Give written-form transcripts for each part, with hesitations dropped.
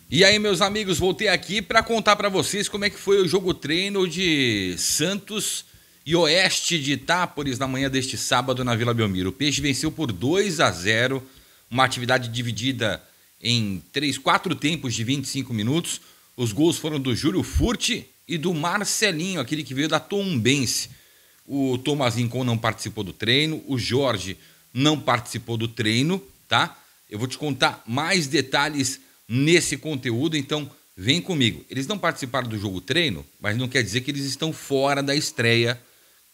E aí, meus amigos, voltei aqui para contar para vocês como é que foi o jogo treino de Santos e Oeste de Itápolis na manhã deste sábado na Vila Belmiro. O Peixe venceu por 2-0, uma atividade dividida em 4 tempos de 25 minutos. Os gols foram do Júlio Furti e do Marcelinho, aquele que veio da Tombense. O Thomas Rincon não participou do treino, o Jorge não participou do treino, tá? Eu vou te contar mais detalhes nesse conteúdo, então vem comigo. Eles não participaram do jogo treino, mas não quer dizer que eles estão fora da estreia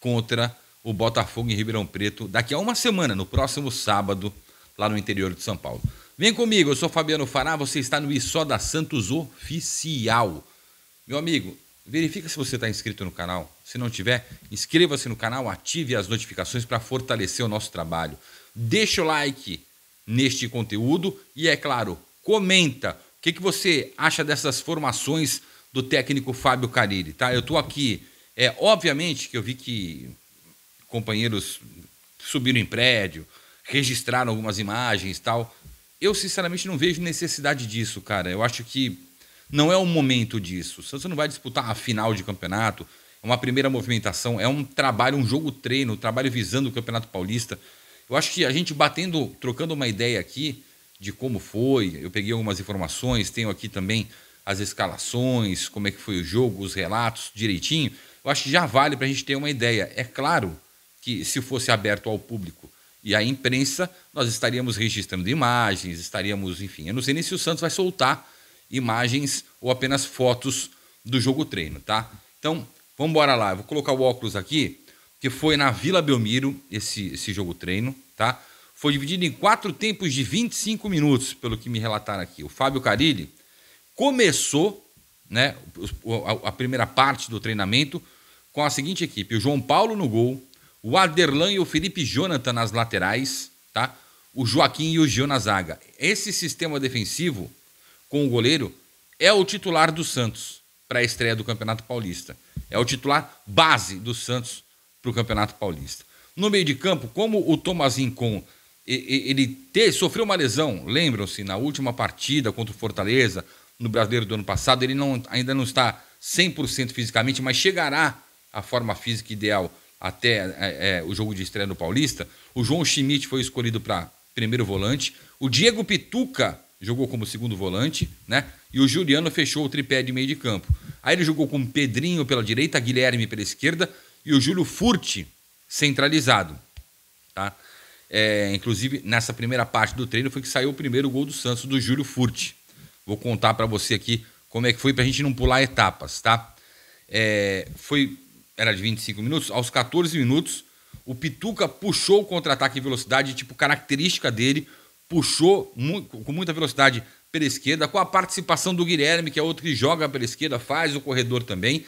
contra o Botafogo em Ribeirão Preto daqui a uma semana, no próximo sábado, lá no interior de São Paulo. Vem comigo, eu sou Fabiano Fará, você está no Isso da Santos Oficial. Meu amigo, verifica se você está inscrito no canal. Se não tiver, inscreva-se no canal, ative as notificações para fortalecer o nosso trabalho. Deixa o like neste conteúdo e, é claro, comenta o que você acha dessas formações do técnico Fábio Carille, tá? Eu tô aqui, obviamente que eu vi que companheiros subiram em prédio, registraram algumas imagens e tal. Eu, sinceramente, não vejo necessidade disso, cara. Eu acho que não é o momento disso. O Santos não vai disputar a final de campeonato, é uma primeira movimentação, é um trabalho, um jogo treino, um trabalho visando o Campeonato Paulista. Eu acho que a gente trocando uma ideia aqui de como foi, eu peguei algumas informações, tenho aqui também as escalações, como é que foi o jogo, os relatos direitinho, eu acho que já vale para a gente ter uma ideia. É claro que se fosse aberto ao público e à imprensa, nós estaríamos registrando imagens, estaríamos, enfim, eu não sei nem se o Santos vai soltar imagens ou apenas fotos do jogo treino, tá? Então, vamos embora lá, eu vou colocar o óculos aqui, que foi na Vila Belmiro, esse jogo treino, tá? Foi dividido em 4 tempos de 25 minutos, pelo que me relataram aqui. O Fábio Carille começou, né, a primeira parte do treinamento com a seguinte equipe: o João Paulo no gol, o Aderlan e o Felipe Jonathan nas laterais, tá? O Joaquim e o Gio na zaga. Esse sistema defensivo com o goleiro é o titular do Santos para a estreia do Campeonato Paulista. É o titular base do Santos para o Campeonato Paulista. No meio de campo, como o Thomas Rincon sofreu uma lesão, lembram-se, na última partida contra o Fortaleza, no Brasileiro do ano passado, ele ainda não está 100% fisicamente, mas chegará à forma física ideal até o jogo de estreia no Paulista. O João Schmidt foi escolhido para primeiro volante, o Diego Pituca jogou como segundo volante, né? E o Juliano fechou o tripé de meio de campo. Aí ele jogou com Pedrinho pela direita, Guilherme pela esquerda e o Júlio Furti centralizado, tá? Inclusive, nessa primeira parte do treino foi que saiu o primeiro gol do Santos, do Júlio Furti. Vou contar para você aqui como é que foi, para a gente não pular etapas, tá? Era de 25 minutos, aos 14 minutos, o Pituca puxou o contra-ataque em velocidade, tipo característica dele, puxou com muita velocidade pela esquerda, com a participação do Guilherme, que é outro que joga pela esquerda, faz o corredor também.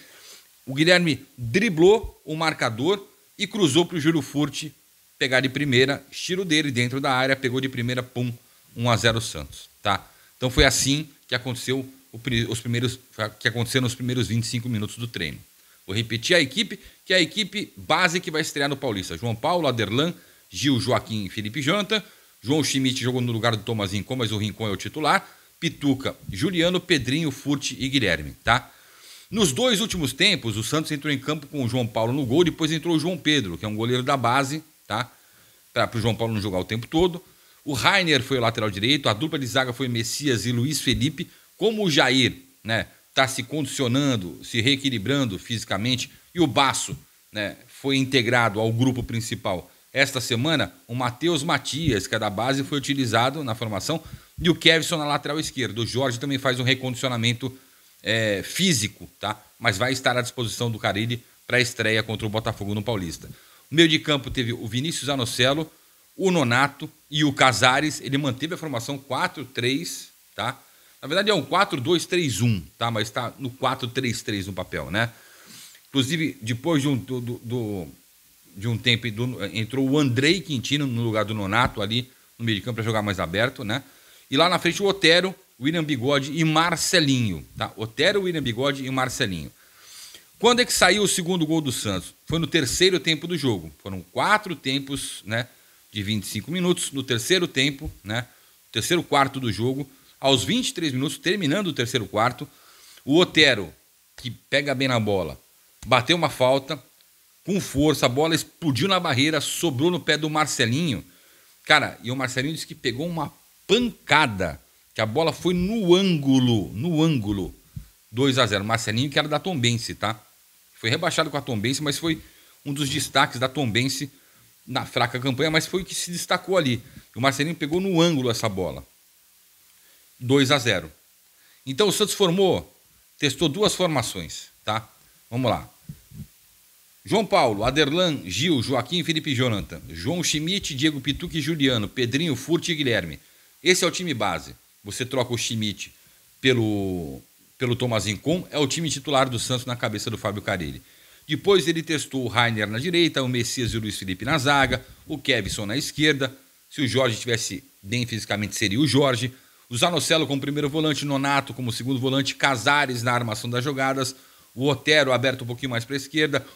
O Guilherme driblou o marcador e cruzou para o Júlio Furti pegar de primeira, estilo dele dentro da área, pegou de primeira, pum, 1-0 Santos, tá? Então foi assim que aconteceu nos primeiros 25 minutos do treino. Vou repetir a equipe, que é a equipe base que vai estrear no Paulista: João Paulo, Aderlan, Gil, Joaquim e Felipe Jonathan. João Schmidt jogou no lugar do Thomas Rincon, mas o Rincon é o titular. Pituca, Juliano, Pedrinho, Furti e Guilherme, tá? Nos 2 últimos tempos, o Santos entrou em campo com o João Paulo no gol, depois entrou o João Pedro, que é um goleiro da base, tá? Para o João Paulo não jogar o tempo todo. O Rainer foi o lateral direito, a dupla de zaga foi Messias e Luiz Felipe. Como o Jair, né, tá se condicionando, se reequilibrando fisicamente, e o Basso, né, foi integrado ao grupo principal esta semana, o Matheus Matias, que é da base, foi utilizado na formação, e o Kevson na lateral esquerda. O Jorge também faz um recondicionamento físico, tá? Mas vai estar à disposição do Carille para a estreia contra o Botafogo no Paulista. No meio de campo teve o Vinícius Anocelo, o Nonato e o Casares. Ele manteve a formação 4-3, tá? Na verdade é um 4-2-3-1, tá? Mas está no 4-3-3 no papel, né? Inclusive, depois de um tempo, entrou o Andrei Quintino no lugar do Nonato ali no meio de campo para jogar mais aberto, né? E lá na frente o Otero, William Bigode e Marcelinho, tá? Otero, William Bigode e Marcelinho. Quando é que saiu o segundo gol do Santos? Foi no terceiro tempo do jogo. Foram 4 tempos, né, de 25 minutos. No terceiro tempo, né, terceiro quarto do jogo, Aos 23 minutos, terminando o terceiro quarto, o Otero, que pega bem na bola, bateu uma falta, com força, a bola explodiu na barreira, sobrou no pé do Marcelinho. Cara, e o Marcelinho disse que pegou uma pancada, que a bola foi no ângulo, 2-0. Marcelinho, que era da Tombense, tá? Foi rebaixado com a Tombense, mas foi um dos destaques da Tombense na fraca campanha, mas foi o que se destacou ali. O Marcelinho pegou no ângulo essa bola. 2-0. Então o Santos testou duas formações, tá? Vamos lá. João Paulo, Aderlan, Gil, Joaquim, Felipe e Jonathan. João Schmidt, Diego Pituca e Juliano. Pedrinho, Furt e Guilherme. Esse é o time base. Você troca o Schmidt pelo Thomas Rincon, é o time titular do Santos na cabeça do Fábio Carille. Depois ele testou o Rainer na direita, o Messias e o Luiz Felipe na zaga, o Kevson na esquerda. Se o Jorge estivesse bem fisicamente, seria o Jorge. O Zanocelo como primeiro volante, Nonato como segundo volante, Casares na armação das jogadas, o Otero aberto um pouquinho mais para a esquerda,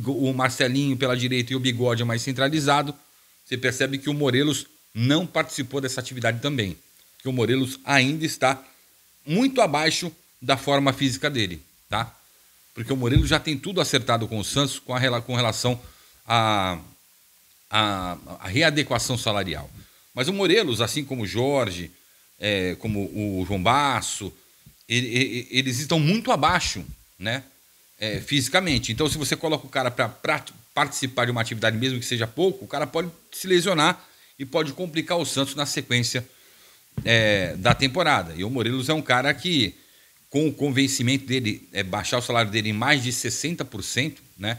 o Marcelinho pela direita e o Bigode mais centralizado. Você percebe que o Morelos não participou dessa atividade também, que o Morelos ainda está muito abaixo da forma física dele, tá? Porque o Morelos já tem tudo acertado com o Santos com relação à readequação salarial. Mas o Morelos, assim como o Jorge, como o João Basso, eles estão muito abaixo, né? Fisicamente. Então, se você coloca o cara para participar de uma atividade, mesmo que seja pouco, o cara pode se lesionar e pode complicar o Santos na sequência da temporada. E o Morelos é um cara que, com o convencimento dele, baixar o salário dele em mais de 60%, né?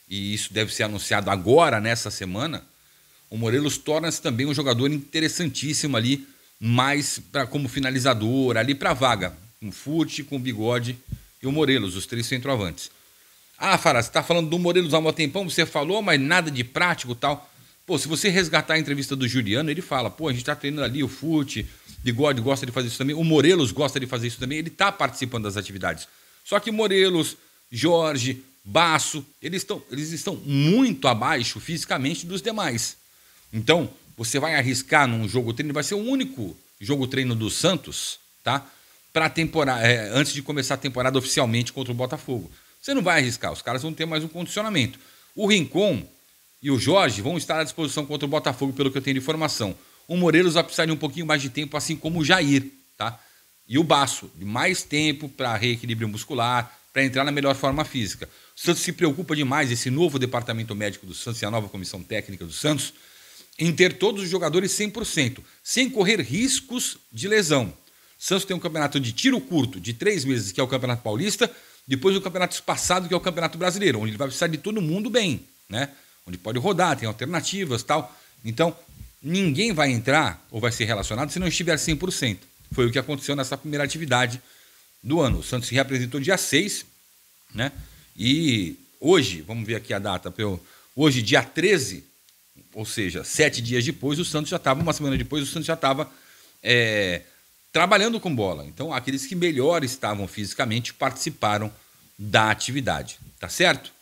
E isso deve ser anunciado agora, nessa semana, o Morelos torna-se também um jogador interessantíssimo ali, mais como finalizador, ali para a vaga, com o Furt, com o Bigode e o Morelos, os três centroavantes. Ah, Fará, você está falando do Morelos há um tempão, você falou, mas nada de prático e tal. Pô, se você resgatar a entrevista do Juliano, ele fala, pô, a gente está treinando ali, o Furt, Bigode gosta de fazer isso também, o Morelos gosta de fazer isso também, ele está participando das atividades. Só que Morelos, Jorge, Basso, eles estão muito abaixo fisicamente dos demais. Então, você vai arriscar num jogo treino, vai ser o único jogo treino do Santos, tá? Para temporada, antes de começar a temporada oficialmente contra o Botafogo. Você não vai arriscar, os caras vão ter mais um condicionamento. O Rincon e o Jorge vão estar à disposição contra o Botafogo, pelo que eu tenho de informação. O Morelos vai precisar de um pouquinho mais de tempo, assim como o Jair, tá? E o Basso, de mais tempo para reequilíbrio muscular, para entrar na melhor forma física. O Santos se preocupa demais, esse novo departamento médico do Santos e a nova comissão técnica do Santos, em ter todos os jogadores 100%, sem correr riscos de lesão. O Santos tem um campeonato de tiro curto de 3 meses, que é o Campeonato Paulista, depois o campeonato espaçado, que é o Campeonato Brasileiro, onde ele vai precisar de todo mundo bem, né? Onde pode rodar, tem alternativas e tal. Então, ninguém vai entrar ou vai ser relacionado se não estiver 100%. Foi o que aconteceu nessa primeira atividade do ano. O Santos se reapresentou dia 6, né? E hoje, vamos ver aqui a data, hoje, dia 13, ou seja, 7 dias depois, o Santos já estava, uma semana depois, o Santos já estava trabalhando com bola. Então, aqueles que melhor estavam fisicamente participaram da atividade, tá certo?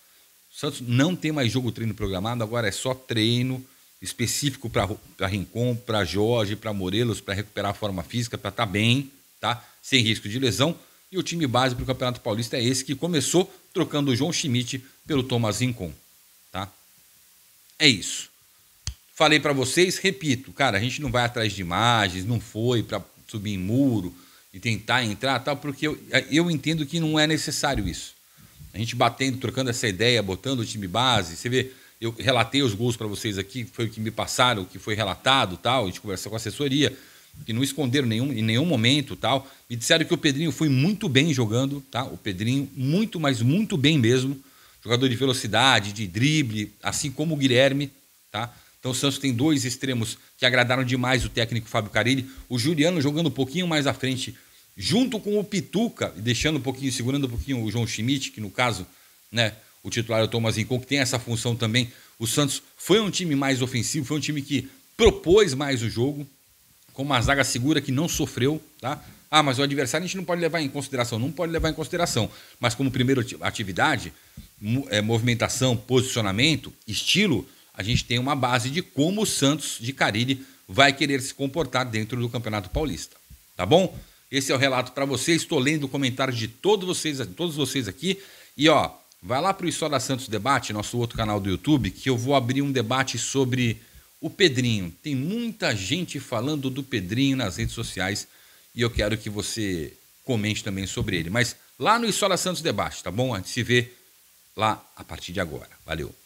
O Santos não tem mais jogo-treino programado, agora é só treino específico para Rincon, para Jorge, para Morelos, para recuperar a forma física, para estar bem, tá? Sem risco de lesão. E o time base para o Campeonato Paulista é esse, que começou trocando o João Schmidt pelo Thomas Rincon, tá? É isso. Falei para vocês, repito, cara, a gente não vai atrás de imagens, não foi para subir em muro e tentar entrar, tal, porque eu entendo que não é necessário isso. A gente batendo, trocando essa ideia, botando o time base, você vê, eu relatei os gols para vocês aqui, foi o que me passaram, o que foi relatado, tal, a gente conversou com a assessoria, que não esconderam em nenhum momento, tal. Me disseram que o Pedrinho foi muito bem jogando, tá? O Pedrinho muito, mas muito bem mesmo. Jogador de velocidade, de drible, assim como o Guilherme, tá? Então o Santos tem 2 extremos que agradaram demais o técnico Fábio Carille. O Juliano jogando um pouquinho mais à frente, junto com o Pituca, deixando um pouquinho, segurando um pouquinho o João Schmidt, que no caso, né, o titular é o Thomas Rincon, que tem essa função também. O Santos foi um time mais ofensivo, foi um time que propôs mais o jogo, com uma zaga segura que não sofreu, tá? Ah, mas o adversário a gente não pode levar em consideração. Não pode levar em consideração. Mas como primeira atividade, movimentação, posicionamento, estilo, a gente tem uma base de como o Santos de Carille vai querer se comportar dentro do Campeonato Paulista. Tá bom? Esse é o relato para vocês. Estou lendo o comentário de todos vocês aqui. E ó, vai lá para o História Santos Debate, nosso outro canal do YouTube, que eu vou abrir um debate sobre o Pedrinho. Tem muita gente falando do Pedrinho nas redes sociais e eu quero que você comente também sobre ele. Mas lá no História Santos Debate, tá bom? A gente se vê lá a partir de agora. Valeu!